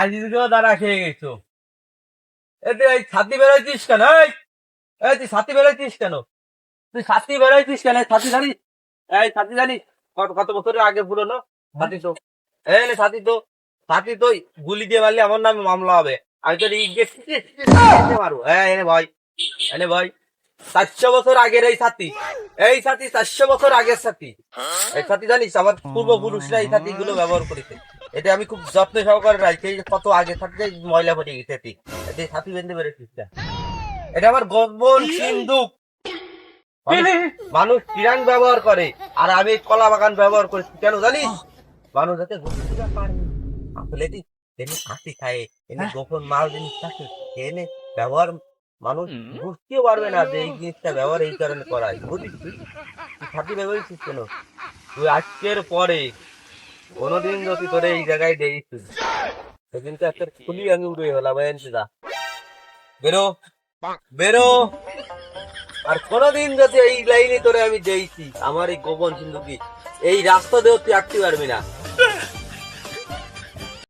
আজিজকেও দাঁড়া খেয়ে গেছো। এতে এই ছাতি বেরোইছিস কেন? এই তুই ছাতি বেরোইছিস কেন? তুই ছাতি বেরোইছিস কেন? ছাতি জানিস? এই ছাতি জানিস কত কত বছরের আগে পুরনো ছাতি তো? এই নে ছাতি তো, ছাতি তো গুলি দিয়ে মারলে আমার নামে মামলা হবে। আমি তো মারবো। এনে ভাই, এনে ভাই, 400 বছর আগের এই ছাতি, এই ছাতি 400 বছর আগের ছাতি। এই ছাতি জানিস আমার পূর্বপুরুষরা এই ছাতি গুলো ব্যবহার করেছে। এটা আমি খুব যত্ন সহকারে রাখছি। এই যে কত আগে থাকতে ময়লা পড়ে গেছে এটি, এটি ছাতি বেঁধে বেরোচ্ছিস না। এটা আমার গোপন সিন্ধুক। মানুষ কিরান ব্যবহার করে আর আমি কলা বাগান ব্যবহার করেছি কেন জানিস? মানুষ যাতে ঘুরতে পারে। আসলে এনে হাসি খায়, এনে গোপন মাল জিনিস থাকে, এনে ব্যবহার মানুষ বুঝতেও পারবে না যে এই জিনিসটা ব্যবহার এই কারণে করায়। বুঝিস তুই? তুই ছাতি ব্যবহৃত কেন? তুই আজকের পরে কোনোদিন যদি তোরে এই জায়গায় দেখছিস সেদিনকে একটা খুলি আমি উড়ে হলাম। যা বেরো, বেরো। আর কোনোদিন যদি এই লাইনে তোরে আমি দেখছি আমার এই গোপন সিন্ধুকি এই রাস্তা দিয়েও তুই আটতে পারবি না।